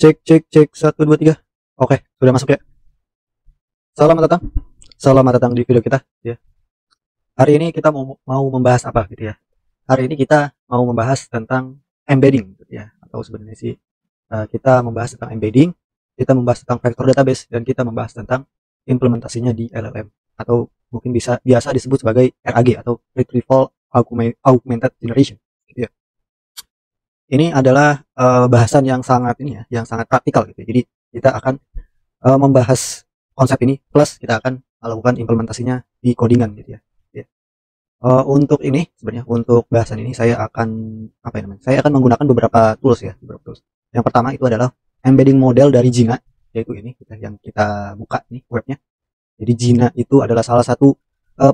Cek, cek, cek, satu, dua, tiga. Oke, sudah masuk ya. Selamat datang. Selamat datang di video kita. Ya. Hari ini kita mau membahas apa gitu ya. Hari ini kita mau membahas tentang embedding gitu ya. Atau sebenarnya sih kita membahas tentang embedding, kita membahas tentang vector database, dan kita membahas tentang implementasinya di LLM. Atau mungkin biasa disebut sebagai RAG atau Retrieval Augmented Generation. Gitu ya. Ini adalah bahasan yang sangat yang sangat praktikal gitu. Jadi kita akan membahas konsep ini plus kita akan melakukan implementasinya di codingan gitu ya. Untuk ini sebenarnya untuk bahasan ini saya akan Saya akan menggunakan beberapa tools ya, Yang pertama itu adalah embedding model dari Jina, yaitu ini yang kita buka nih webnya. Jadi Jina itu adalah salah satu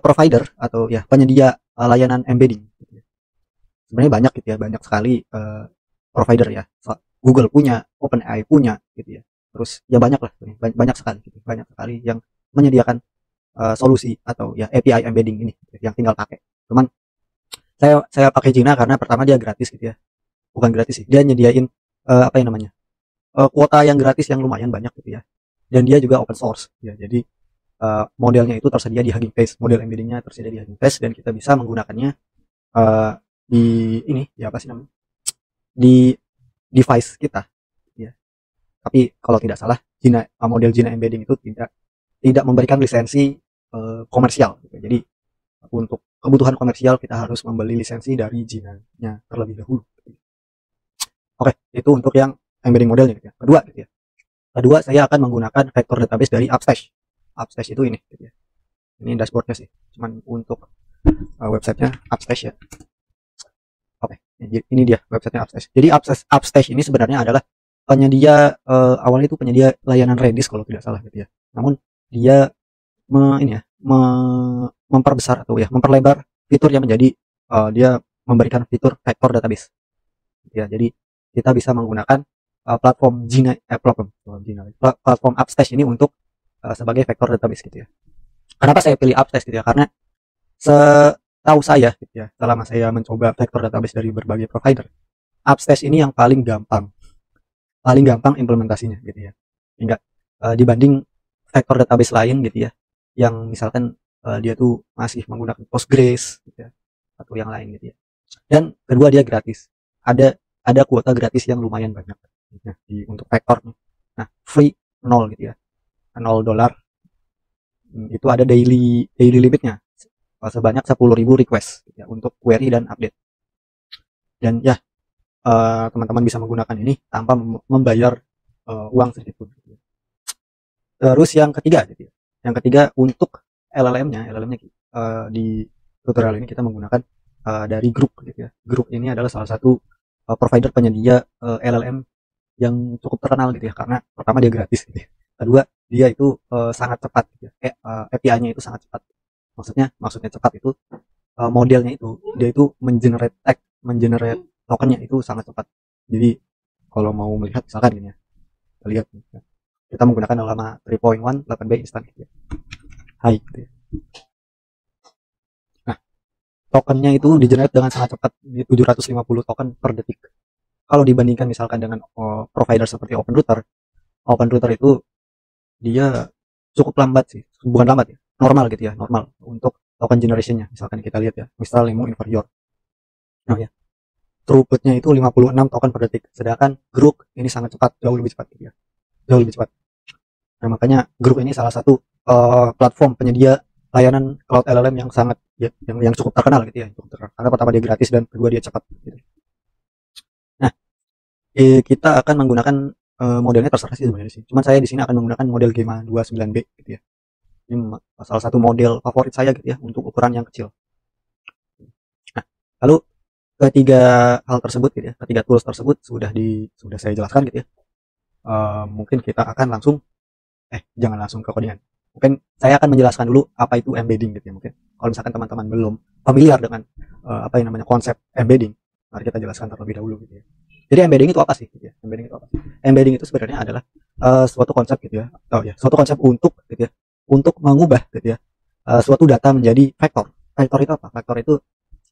provider atau ya penyedia layanan embedding. Gitu ya. Sebenarnya banyak gitu ya, banyak sekali provider ya. Google punya, OpenAI punya gitu ya. Terus ya banyak lah, banyak sekali gitu. Banyak sekali yang menyediakan solusi atau ya API embedding ini gitu, yang tinggal pakai. Cuman saya pakai Jina karena pertama dia gratis gitu ya. Bukan gratis sih, dia nyediain kuota yang gratis yang lumayan banyak gitu ya. Dan dia juga open source ya. Jadi modelnya itu tersedia di Hugging Face, model embeddingnya tersedia di Hugging Face, dan kita bisa menggunakannya di ini ya apa sih namanya, di device kita ya. Tapi kalau tidak salah model Jina embedding itu tidak memberikan lisensi komersial gitu. Jadi untuk kebutuhan komersial kita harus membeli lisensi dari Jina-nya terlebih dahulu. Oke, itu untuk yang embedding modelnya gitu ya. Kedua saya akan menggunakan vector database dari Upstash. Upstash itu ini gitu ya. Ini dashboardnya sih, cuman untuk websitenya Upstash ya. Oke, ini dia websitenya Upstash. Jadi Upstash ini sebenarnya adalah penyedia awalnya itu penyedia layanan Redis kalau tidak salah gitu ya. Namun dia memperbesar atau ya memperlebar fiturnya menjadi dia memberikan fitur vector database. Ya, jadi kita bisa menggunakan platform Upstash ini untuk sebagai vector database gitu ya. Kenapa saya pilih Upstash gitu ya? Karena setahu saya gitu ya, selama saya mencoba vector database dari berbagai provider, Upstash ini yang paling gampang implementasinya gitu ya. Hingga dibanding vector database lain gitu ya, yang misalkan dia tuh masih menggunakan Postgres gitu ya, atau yang lain gitu ya. Dan kedua dia gratis. Ada kuota gratis yang lumayan banyak gitu ya, untuk vector. Nah, free 0 gitu ya. $0. Itu ada daily limitnya sebanyak 10.000 request gitu ya, untuk query dan update. Dan ya teman-teman bisa menggunakan ini tanpa membayar uang sedikit pun gitu ya. Terus yang ketiga gitu ya. Yang ketiga untuk LLM-nya di tutorial ini kita menggunakan dari Grok gitu ya. Grok ini adalah salah satu provider penyedia LLM yang cukup terkenal gitu ya, karena pertama dia gratis gitu ya. Kedua dia itu sangat cepat gitu ya. API-nya itu sangat cepat. Maksudnya cepat itu modelnya itu dia itu mengenerate tokennya itu sangat cepat. Jadi kalau mau melihat misalkan gini ya, kita lihat kita menggunakan lama 3.1 8B instan gitu ya. Hai gitu ya. Nah, tokennya itu di-generate dengan sangat cepat, 750 token per detik. Kalau dibandingkan misalkan dengan provider seperti OpenRouter itu dia cukup lambat sih, bukan lambat ya, normal gitu ya, normal untuk token generationnya. Misalkan kita lihat ya, misal Lemo inferior. Nah ya, throughputnya itu 56 token per detik, sedangkan Grok ini sangat cepat, jauh lebih cepat gitu ya, jauh lebih cepat. Nah makanya Grok ini salah satu platform penyedia layanan cloud LLM yang sangat ya, yang cukup terkenal gitu ya, karena pertama dia gratis dan kedua dia cepat gitu. Nah kita akan menggunakan modelnya terserah sih sebenarnya sih, cuman saya di sini akan menggunakan model Gemma 29B gitu ya. Ini salah satu model favorit saya gitu ya untuk ukuran yang kecil. Nah lalu ketiga hal tersebut gitu ya, ketiga tools tersebut sudah saya jelaskan gitu ya. Mungkin kita akan langsung jangan langsung ke codingan. Mungkin saya akan menjelaskan dulu apa itu embedding gitu ya. Mungkin kalau misalkan teman-teman belum familiar dengan konsep embedding, mari kita jelaskan terlebih dahulu gitu ya. Jadi embedding itu apa sih gitu ya? Embedding itu sebenarnya adalah suatu konsep gitu ya. Suatu konsep untuk mengubah gitu ya suatu data menjadi vektor. Vektor itu apa? Vektor itu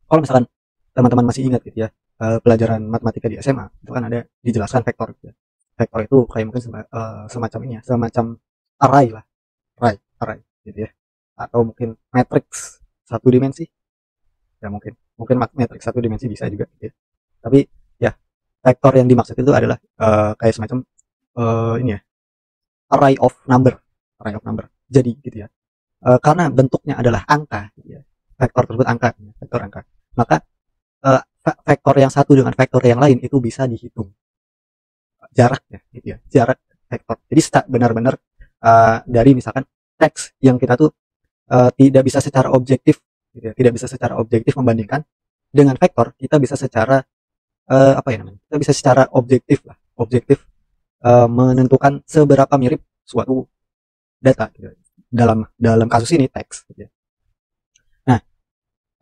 kalau misalkan teman-teman masih ingat gitu ya, pelajaran matematika di SMA itu kan ada dijelaskan vektor gitu ya. vektor itu kayak mungkin semacam ini ya, semacam array lah, array gitu ya, atau mungkin matrix satu dimensi ya, mungkin matrix satu dimensi bisa juga gitu ya. Tapi ya, vektor yang dimaksud itu adalah kayak semacam ini ya, array of number jadi gitu ya. Karena bentuknya adalah angka gitu ya, vektor tersebut angka, vektor angka, maka vektor yang satu dengan vektor yang lain itu bisa dihitung jaraknya gitu ya, jarak vektor. Jadi benar-benar dari misalkan teks yang kita tuh tidak bisa secara objektif gitu ya, tidak bisa secara objektif membandingkan dengan vektor, kita bisa secara apa ya namanya, kita bisa secara objektif menentukan seberapa mirip suatu data gitu, dalam kasus ini teks gitu ya. Nah,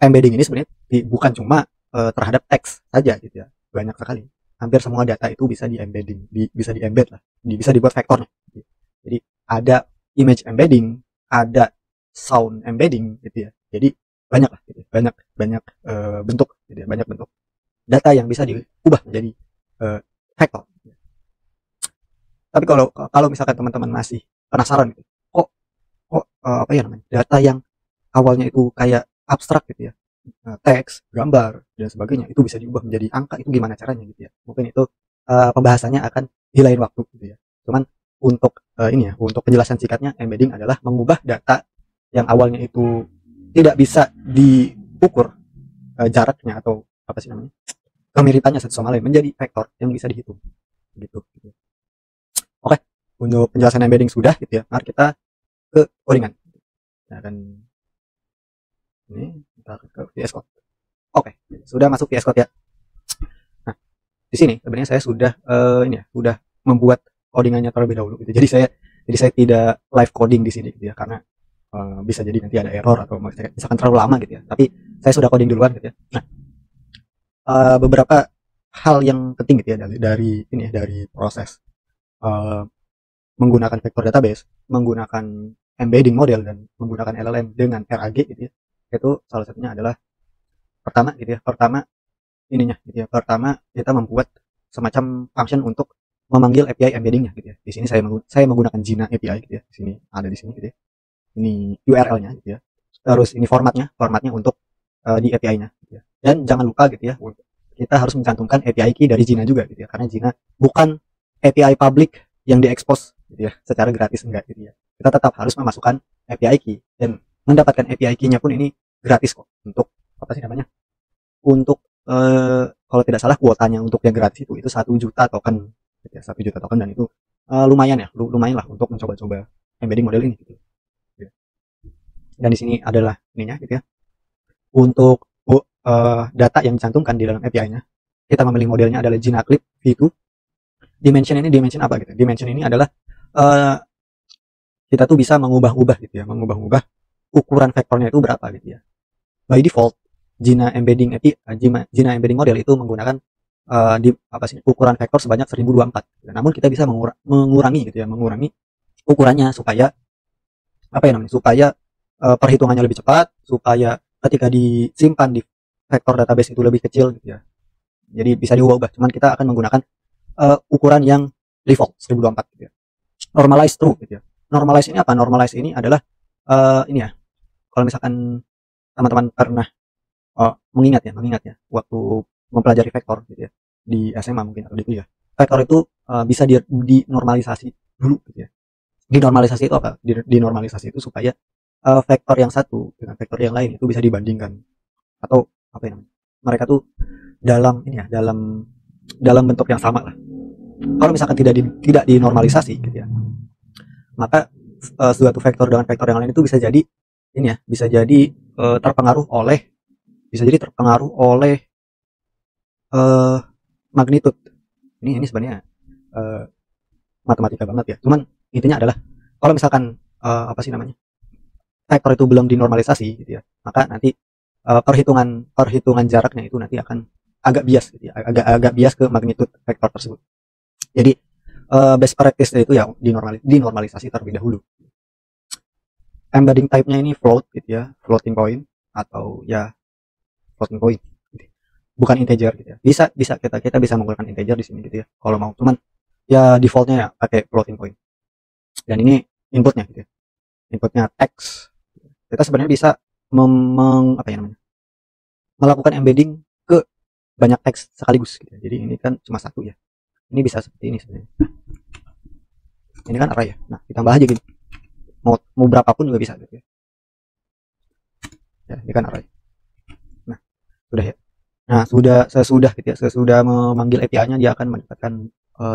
embedding ini sebenarnya bukan cuma terhadap teks saja gitu ya, banyak sekali, hampir semua data itu bisa di embedding, bisa di embed lah, bisa dibuat vektornya gitu. Jadi ada image embedding, ada sound embedding gitu ya. Jadi banyak lah gitu, banyak bentuk gitu ya, banyak bentuk data yang bisa diubah menjadi vektor. Tapi kalau misalkan teman-teman masih penasaran gitu, kok apa ya namanya, data yang awalnya itu kayak abstrak gitu ya, teks, gambar dan sebagainya, itu bisa diubah menjadi angka, itu gimana caranya gitu ya. Mungkin itu pembahasannya akan di lain waktu gitu ya. Cuman untuk ini ya, untuk penjelasan singkatnya, embedding adalah mengubah data yang awalnya itu tidak bisa diukur jaraknya atau apa sih namanya, kemiripannya satu sama lain, menjadi vektor yang bisa dihitung gitu. Oke, untuk penjelasan embedding sudah gitu ya. Mari kita ke codingan. Nah, dan ini kita ke VS Code. Oke, sudah masuk VS Code ya. Nah, di sini sebenarnya saya sudah ini ya, sudah membuat codingannya terlebih dahulu gitu. Jadi saya tidak live coding di sini gitu ya, karena bisa jadi nanti ada error atau misalkan terlalu lama gitu ya. Tapi saya sudah coding duluan gitu ya. Nah, beberapa hal yang penting gitu ya dari ini ya, dari proses menggunakan vector database, menggunakan embedding model dan menggunakan LLM dengan RAG gitu ya. Itu salah satunya adalah pertama gitu ya. Pertama kita membuat semacam function untuk memanggil API embeddingnya gitu ya. Di sini saya menggunakan Jina API gitu ya. Di sini ada di sini gitu ya. Ini URL-nya gitu ya. Terus ini formatnya untuk di API-nya gitu ya. Dan jangan lupa gitu ya, kita harus mencantumkan API key dari Jina juga gitu ya, karena Jina bukan API public yang diekspos gitu ya secara gratis, enggak gitu ya. Kita tetap harus memasukkan API key, dan mendapatkan API key-nya pun ini gratis kok. Untuk apa sih namanya, untuk kalau tidak salah kuotanya untuk yang gratis itu 1 juta token gitu ya, 1 juta token, dan itu lumayan lah untuk mencoba-coba embedding model ini gitu. Dan di sini adalah ininya gitu ya, untuk data yang dicantumkan di dalam API-nya. Kita memilih modelnya adalah GinaClip V2. Dimension apa gitu? Dimension ini adalah kita tuh bisa mengubah-ubah gitu ya, mengubah-ubah ukuran vektornya itu berapa gitu ya. By default, Jina embedding model itu menggunakan ukuran vektor sebanyak 1024. Namun kita bisa mengurangi gitu ya, mengurangi ukurannya supaya apa ya namanya? Supaya perhitungannya lebih cepat, supaya ketika disimpan di vektor database itu lebih kecil gitu ya. Jadi bisa diubah-ubah. Cuman kita akan menggunakan ukuran yang default 1024 gitu ya. Normalize true gitu ya. Normalize ini apa? Normalize ini adalah ini ya. Kalau misalkan teman-teman pernah mengingat ya waktu mempelajari vektor gitu ya di SMA mungkin atau di kuliah. Vektor itu bisa dinormalisasi dulu gitu ya. Dinormalisasi itu apa? Dinormalisasi itu supaya vektor yang satu dengan vektor yang lain itu bisa dibandingkan, atau apa ya namanya, mereka tuh dalam ini ya, dalam bentuk yang sama lah. Kalau misalkan tidak dinormalisasi gitu ya, maka suatu vektor dengan vektor yang lain itu bisa jadi ini ya, bisa jadi terpengaruh oleh magnitude. Ini sebenarnya matematika banget ya. Cuman intinya adalah kalau misalkan apa sih namanya, vektor itu belum dinormalisasi gitu ya, maka nanti perhitungan jaraknya itu nanti akan agak bias gitu ya, agak bias ke magnitude vektor tersebut. Jadi best practice itu ya dinormalisasi terlebih dahulu. Embedding type-nya ini float gitu ya, floating point atau ya floating point gitu. Bukan integer gitu ya. Bisa kita bisa menggunakan integer di sini gitu ya kalau mau. Cuman ya defaultnya ya pakai floating point. Dan ini inputnya gitu ya. Inputnya teks. Kita sebenarnya bisa apa ya namanya, melakukan embedding ke banyak teks sekaligus gitu ya. Jadi ini kan cuma satu ya. Ini bisa seperti ini sebenarnya. Ini kan array ya. Nah, ditambah aja gini. Mau berapapun juga bisa gitu ya. Ya, ini kan array. Nah, sudah ya. Nah, sesudah gitu ya, sesudah memanggil API-nya dia akan mendapatkan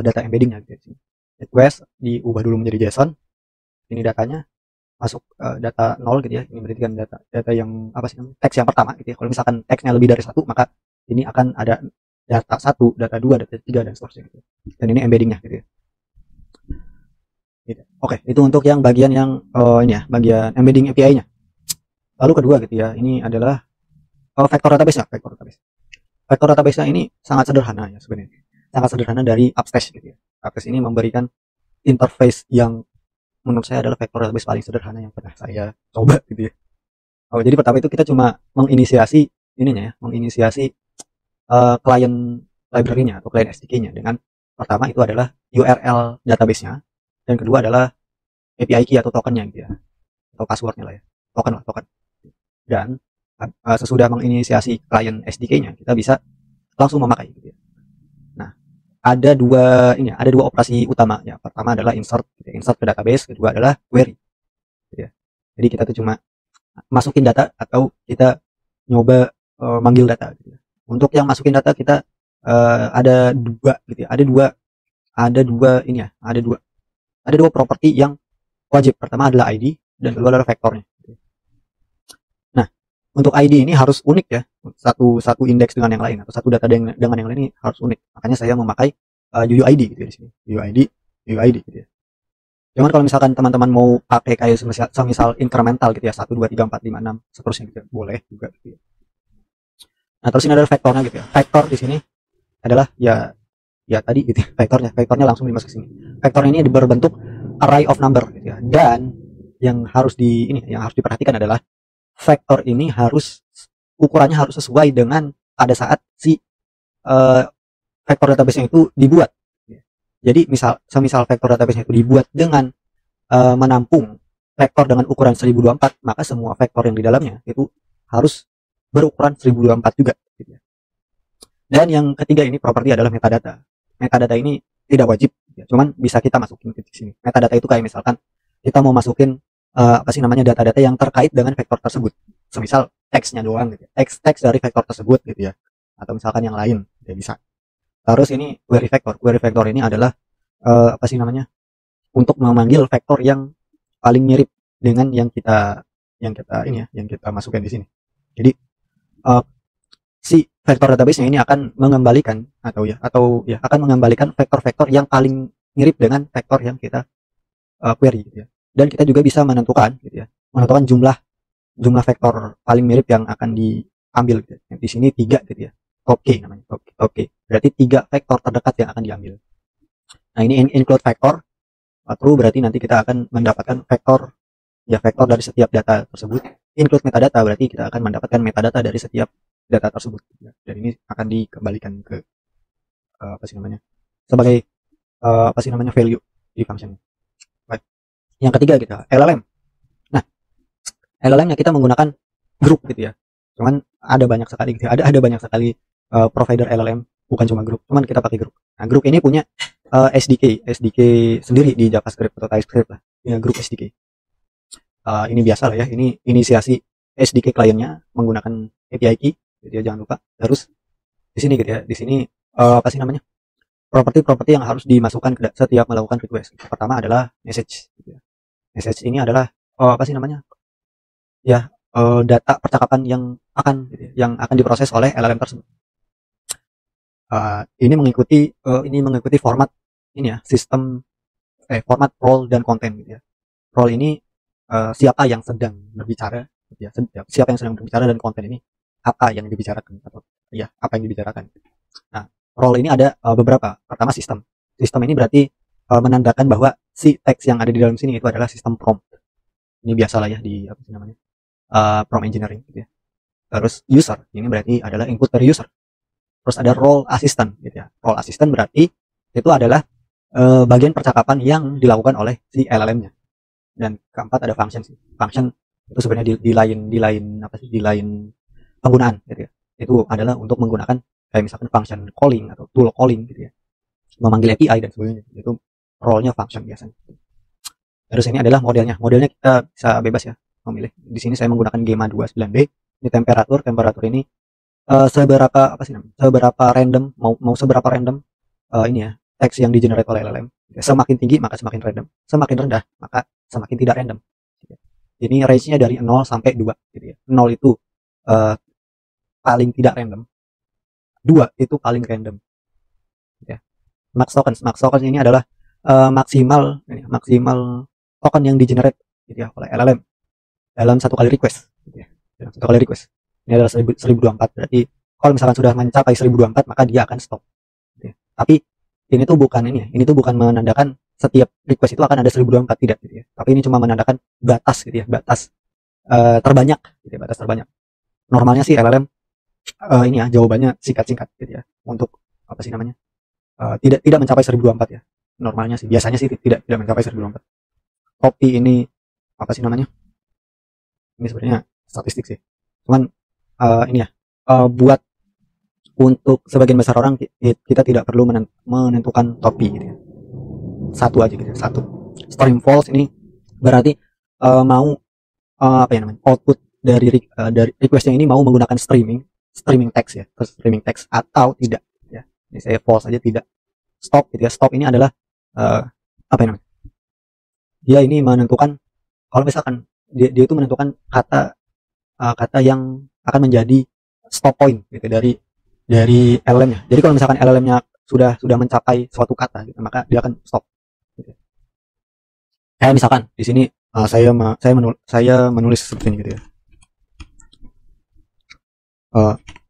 data embedding-nya gitu ya. Request diubah dulu menjadi JSON. Ini datanya masuk data 0 gitu ya. Ini berarti kan data yang apa sih namanya? Teks yang pertama gitu ya. Kalau misalkan teksnya lebih dari satu, maka ini akan ada data 1, data 2, data 3 dan seterusnya gitu. Dan ini embedding-nya gitu ya. Gitu. Oke, itu untuk yang bagian yang ini ya, bagian embedding API-nya. Lalu kedua gitu ya, ini adalah vector database-nya, vector database. Vector database-nya ini sangat sederhana ya sebenarnya. Sangat sederhana dari Upstage gitu ya. Upstage ini memberikan interface yang menurut saya adalah vector database paling sederhana yang pernah saya coba gitu ya. Oh, jadi pertama itu kita cuma menginisiasi ininya ya, menginisiasi client library-nya atau client SDK-nya dengan pertama itu adalah URL database-nya, dan kedua adalah API key atau tokennya gitu ya, atau passwordnya lah ya, token. Dan sesudah menginisiasi client SDK-nya kita bisa langsung memakai gitu ya. Nah, ada dua operasi utama ya. Pertama adalah insert gitu ya, insert ke database, kedua adalah query gitu ya. Jadi kita tuh cuma masukin data atau kita nyoba manggil data gitu ya. Untuk yang masukin data kita ada dua gitu ya. Ada dua properti yang wajib. Pertama adalah ID dan kedua adalah vektornya. Nah, untuk ID ini harus unik ya. Satu indeks dengan yang lain atau satu data dengan yang lain ini harus unik. Makanya saya memakai UUID gitu ya di sini. UUID gitu ya. Cuman kalau misalkan teman-teman mau pakai kayak semisal incremental gitu ya, 1 2 3 4 5 6 seterusnya gitu ya, boleh juga gitu ya. Nah, terus ini adalah vektornya gitu ya. Vektor di sini adalah ya tadi gitu ya, vektornya langsung dimasuk sini. Vektor ini berbentuk array of number gitu ya. Dan yang harus diperhatikan adalah vektor ini ukurannya harus sesuai dengan pada saat si vektor database-nya itu dibuat. Jadi semisal vektor database-nya itu dibuat dengan menampung vektor dengan ukuran 1024, maka semua vektor yang di dalamnya itu harus berukuran 1024 juga gitu ya. Dan yang ketiga ini properti adalah metadata. Metadata ini tidak wajib ya, cuman bisa kita masukin ke sini. Metadata itu kayak misalkan kita mau masukin data-data yang terkait dengan vektor tersebut. Semisal teksnya doang gitu ya. Teks dari vektor tersebut gitu ya. Atau misalkan yang lain ya bisa. Terus ini query vector. Query vector ini adalah untuk memanggil vektor yang paling mirip dengan yang kita masukkan di sini. Jadi si vektor database-nya ini akan mengembalikan akan mengembalikan vektor-vektor yang paling mirip dengan vektor yang kita query gitu ya. Dan kita juga bisa menentukan gitu ya, jumlah vektor paling mirip yang akan diambil gitu ya. Di sini 3 gitu ya. Top K namanya, top K. Berarti 3 vektor terdekat yang akan diambil. Nah, ini include vektor. True berarti nanti kita akan mendapatkan vektor dari setiap data tersebut. Include metadata berarti kita akan mendapatkan metadata dari setiap data tersebut. Dan ini akan dikembalikan ke sebagai value di function. Baik. Yang ketiga kita LLM. Nah, LLM-nya kita menggunakan grup gitu ya. Cuman ada banyak sekali gitu ya. Ada banyak sekali provider LLM, bukan cuma grup. Cuman kita pakai grup. Nah, grup ini punya SDK sendiri di JavaScript atau TypeScript lah. Ya, grup SDK. Ini biasa lah ya. Ini inisiasi SDK kliennya menggunakan API key. Gitu ya, jangan lupa. Terus di sini gitu ya. Di sini properti-properti yang harus dimasukkan setiap melakukan request. Pertama adalah message gitu ya. Message ini adalah data percakapan yang akan diproses oleh LLM tersebut. Ini mengikuti format format role dan konten gitu ya. Role ini siapa yang sedang berbicara gitu ya. Siapa yang sedang berbicara, dan konten ini apa yang dibicarakan Nah, role ini ada beberapa. Pertama sistem ini berarti menandakan bahwa si teks yang ada di dalam sini itu adalah sistem prompt. Ini biasalah ya di prompt engineering gitu ya. Terus user ini berarti adalah input dari user. Terus ada role assistant gitu ya. Role assistant berarti itu adalah bagian percakapan yang dilakukan oleh si LLM-nya. Dan keempat ada function sih. Function itu sebenarnya di lain apa sih, di lain penggunaan gitu ya. Itu adalah untuk menggunakan kayak misalkan function calling atau tool calling gitu ya, memanggil API dan sebagainya. Itu role-nya function biasanya. Terus ini adalah modelnya. Modelnya kita bisa bebas ya memilih. Di sini saya menggunakan Gemma 29B. Ini temperatur. Temperatur ini seberapa apa sih namanya? Seberapa random, mau seberapa random ini ya, teks yang di generate oleh LLM. Semakin tinggi maka semakin random. Semakin rendah maka semakin tidak random. Ini range-nya dari 0 sampai 2 gitu ya. 0 itu paling tidak random. 2 itu paling random. Ya. Max tokens ini adalah maksimal token yang di generate gitu ya oleh LLM dalam satu kali request gitu ya. Dalam satu kali request. Ini adalah 1024. Berarti kalau misalkan sudah mencapai 1024 maka dia akan stop. Gitu ya. Tapi ini tuh bukan ini ya. Ini tuh bukan menandakan setiap request itu akan ada 1024, tidak gitu ya. Tapi ini cuma menandakan batas gitu ya, batas terbanyak gitu ya, batas terbanyak. Normalnya sih LLM ini ya jawabannya singkat-singkat gitu ya. Untuk apa sih namanya? Tidak mencapai 1024 ya. Normalnya sih, biasanya sih tidak mencapai 1024. Tapi ini apa sih namanya? Ini sebenarnya statistik sih. Cuman ini ya, buat untuk sebagian besar orang kita tidak perlu menentukan topi gitu ya. Satu aja gitu, satu. Stream false ini berarti mau apa ya namanya? Output dari requestnya ini mau menggunakan streaming text ya, streaming text atau tidak ya. Ini saya false aja, tidak. Stop gitu ya. Stop ini adalah apa ya namanya? Dia ini menentukan kalau misalkan dia itu menentukan kata yang akan menjadi stop point gitu dari LLM-nya. Jadi kalau misalkan LLM-nya sudah mencapai suatu kata gitu, maka dia akan stop. Gitu. Kayak misalkan di sini saya menulis seperti ini gitu ya.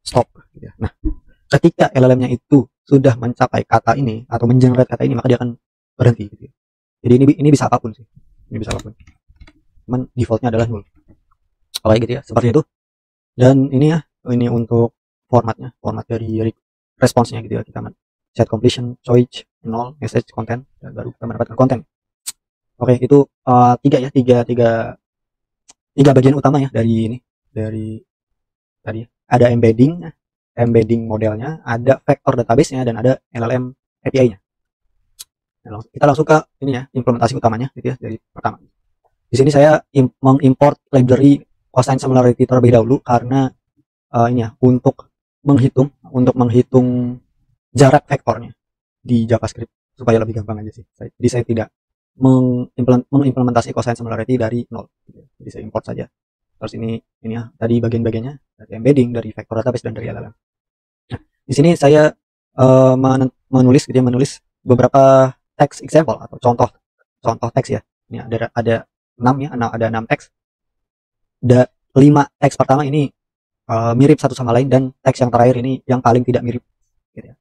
Stop gitu ya. Nah, ketika LLM-nya itu sudah mencapai kata ini atau mengenerate kata ini, maka dia akan berhenti gitu ya. Jadi ini bisa apapun sih. Ini bisa apapun. Cuman defaultnya adalah null. Oke gitu ya, seperti itu. Dan ini ya, ini untuk format dari responsnya gitu ya. Kita set completion, choice, null, message, content, dan baru kita mendapatkan konten. Oke, itu tiga bagian utama ya dari tadi. Ada embedding modelnya, ada vector database-nya, dan ada LLM API-nya. Nah, kita langsung ke ini ya, implementasi utamanya gitu ya, dari pertama. Di sini saya mengimport library cosine similarity terlebih dahulu karena ini ya, untuk menghitung jarak vektornya di JavaScript supaya lebih gampang aja sih. Jadi saya tidak mengimplementasi cosine similarity dari nol. Jadi saya import saja. Terus ini ya tadi bagian-bagiannya dari embedding, dari vector database, dan dari LLM. Nah, di sini saya menulis beberapa text example atau contoh teks ya. Ini ada 6 ya, ada 6 teks. Ada 5 teks pertama ini mirip satu sama lain, dan teks yang terakhir ini yang paling tidak mirip gitu ya.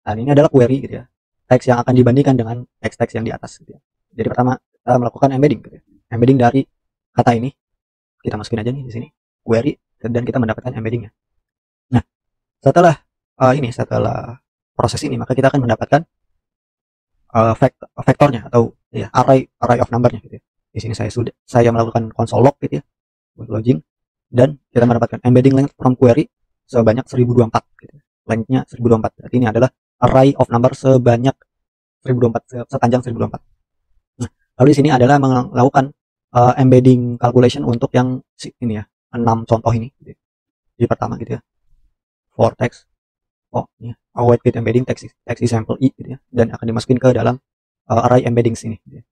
Nah, ini adalah query gitu ya. Teks yang akan dibandingkan dengan teks-teks yang di atas gitu ya. Jadi pertama kita melakukan embedding gitu ya. Embedding dari kata ini kita masukin aja nih di sini query, dan kita mendapatkan embeddingnya. Nah, setelah proses ini maka kita akan mendapatkan vektornya atau ya array of numbernya gitu ya. Di sini saya melakukan console log gitu ya untuk logging, dan kita mendapatkan embedding length from query sebanyak 1024 gitu. Lengthnya 1024. Berarti ini adalah array of number sebanyak 1024, sepanjang 1024. Nah, lalu di sini adalah melakukan embedding calculation untuk yang ini ya, 6 contoh ini gitu. Jadi pertama gitu ya, for text ini await with embedding text example i gitu ya, dan akan dimasukin ke dalam array embedding sini gitu ya.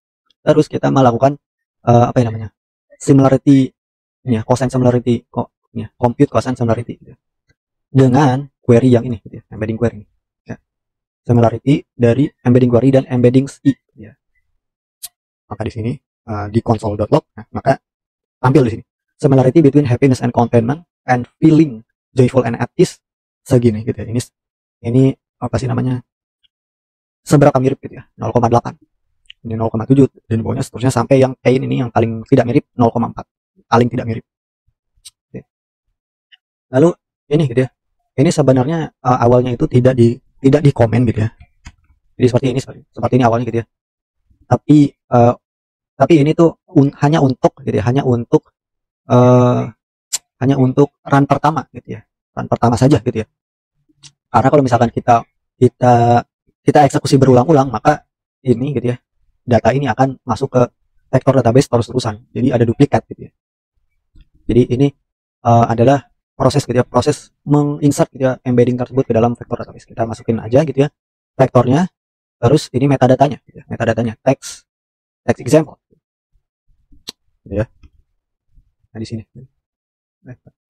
Terus kita melakukan apa yang namanya similarity ini ya, cosine similarity ya, compute cosine similarity gitu ya, dengan query yang ini gitu ya, embedding query ini ya. Similarity dari embedding query dan embedding i gitu ya. Maka di sini di console.log, nah, maka tampil di sini similarity between happiness and contentment and feeling joyful and at ease segini gitu ya. Ini apa sih namanya, seberapa mirip gitu ya, 0,8, ini 0,7, dan bawahnya seterusnya sampai yang pain ini yang paling tidak mirip 0,4, paling tidak mirip. Oke. Lalu ini gitu ya, ini sebenarnya awalnya itu tidak di komen gitu ya, Jadi seperti ini awalnya gitu ya. Tapi tapi ini tuh hanya untuk gitu ya, uh, hanya untuk run pertama gitu ya, run pertama saja gitu ya. Karena kalau misalkan kita kita eksekusi berulang-ulang, maka ini gitu ya, data ini akan masuk ke vector database terus-terusan. Jadi ada duplikat gitu ya. Jadi ini adalah proses gitu ya, proses menginsert gitu ya, embedding tersebut ke dalam vector database. Kita masukin aja gitu ya vektornya, terus ini metadatanya gitu ya, metadatanya text example gitu ya. Nah di sini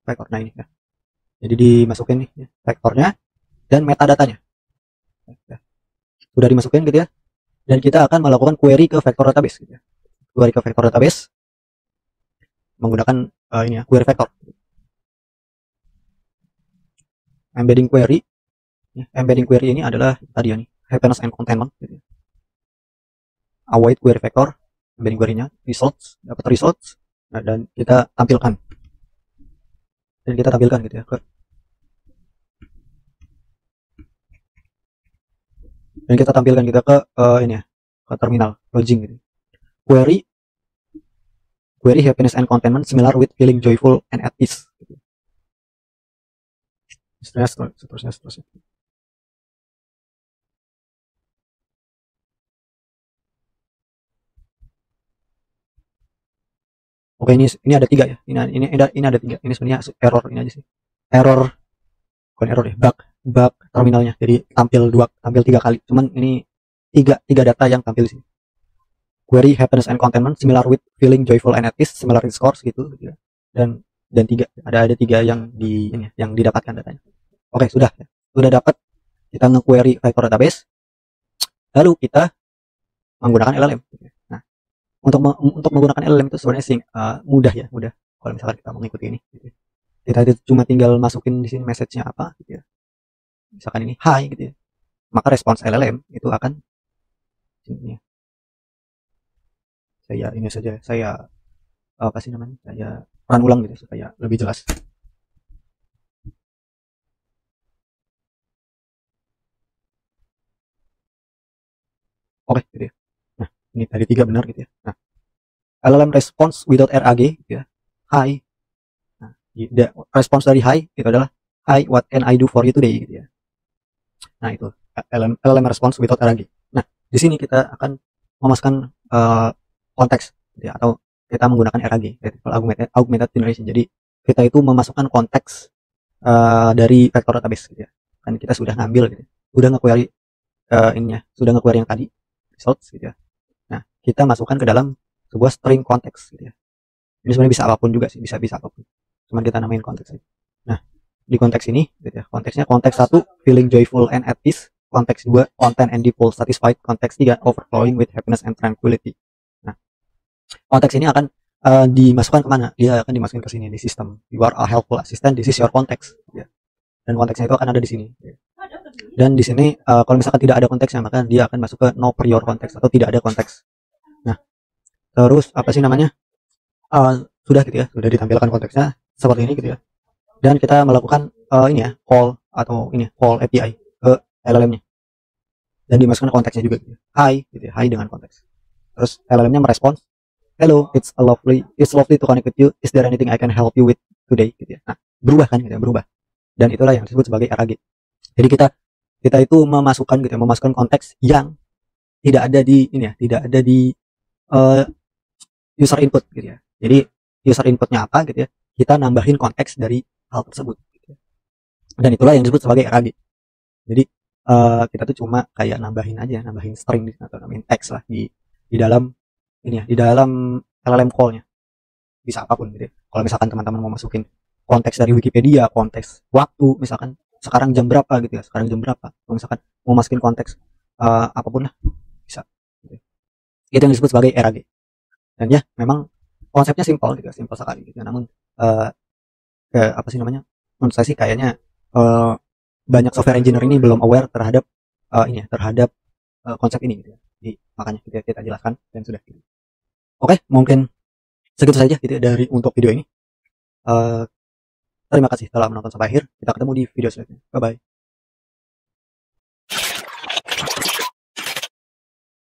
vektor, nah ini ya. Jadi dimasukin nih ya, vektornya dan metadatanya ya. Sudah dimasukin gitu ya, dan kita akan melakukan query ke vector database gitu ya. Query ke vector database menggunakan ini ya, query vector. Embedding query ya, embedding query ini adalah tadi ya nih, happiness and contentment gitu ya. Await query vector, embedding query-nya, results, dapat results, nah, dan kita tampilkan gitu ya ke ini ya, ke terminal login gitu. Query happiness and contentment similar with feeling joyful and at peace gitu. Seterusnya. Oke, ini ada 3 ya. Ini ada 3. Ini sebenarnya error ini aja sih. Error, bukan error ya, bug terminalnya. Jadi tampil 3 kali. Cuman ini 3 data yang tampil di sini. Query happiness and contentment similar with feeling joyful and at peace, similar with scores gitu ya. Dan 3 ada 3 yang yang didapatkan datanya. Oke, sudah dapat. Kita nge-query vector database. Lalu kita menggunakan LLM. Nah, untuk menggunakan LLM itu sebenarnya mudah ya, mudah. Kalau misalkan kita mengikuti ini gitu ya. Kita itu cuma tinggal masukin di sini message-nya apa gitu ya. Misalkan ini hi gitu ya. Maka respons LLM itu akan ini ya. Saya apa sih namanya? Saya run ulang gitu supaya lebih jelas. Oke, gitu ya. Nah, ini tadi 3 benar gitu ya. Nah, LLM response without RAG gitu ya. Hi. Nah, respons dari hi itu adalah hi, what can I do for you today gitu ya. Nah, itu LLM response without RAG. Nah, di sini kita akan memasukkan konteks gitu ya, atau kita menggunakan RAG, augmented generation. Jadi kita itu memasukkan konteks dari vector database gitu ya. Kan kita sudah ngambil gitu. Sudah nge-query sudah nge-query yang tadi results gitu ya. Nah, kita masukkan ke dalam sebuah string konteks gitu ya. Ini sebenarnya bisa apapun juga sih, bisa apapun. Cuman kita namain konteks aja. Nah, di konteks ini gitu ya, konteksnya konteks 1 feeling joyful and at peace, konteks 2 content and default satisfied, konteks 3 overflowing with happiness and tranquility. Nah, konteks ini akan dimasukkan kemana? Dia akan dimasukkan ke sini di sistem. You are a helpful assistant, this is your context ya. Dan konteksnya itu akan ada di sini ya. Dan di sini kalau misalkan tidak ada konteksnya, maka dia akan masuk ke no prior konteks atau tidak ada konteks. Nah, terus apa sih namanya? Sudah gitu ya, sudah ditampilkan konteksnya seperti ini gitu ya. Dan kita melakukan ini ya, call API ke LLM-nya. Dan dimasukkan konteksnya juga gitu. Hi gitu ya, hi dengan konteks. Terus LLM-nya merespons, hello, it's lovely to connect with you. Is there anything I can help you with today gitu ya. Nah, berubah kan gitu ya, berubah. Dan itulah yang disebut sebagai RAG. Jadi kita itu memasukkan gitu ya, memasukkan konteks yang tidak ada di ini ya, tidak ada di user input gitu ya. Jadi user inputnya apa gitu ya, kita nambahin konteks dari hal tersebut gitu ya. Dan itulah yang disebut sebagai RAG. Jadi kita tuh cuma kayak nambahin string atau nambahin teks lah di dalam ini ya, di dalam LLM call-nya. Bisa apapun gitu ya. Kalau misalkan teman-teman mau masukin konteks dari Wikipedia, konteks waktu, misalkan sekarang jam berapa gitu ya, sekarang jam berapa. Kalau misalkan mau masukin konteks apapun lah, bisa gitu ya. Itu yang disebut sebagai RAG. Dan ya, memang konsepnya simpel gitu, simpel sekali gitu. Namun apa sih namanya? Menurut saya sih kayaknya banyak software engineer ini belum aware terhadap ini ya, terhadap konsep ini gitu ya. Jadi makanya kita jelaskan dan sudah gitu. Oke, mungkin segitu saja gitu ya untuk video ini. Terima kasih telah menonton sampai akhir. Kita ketemu di video selanjutnya. Bye bye.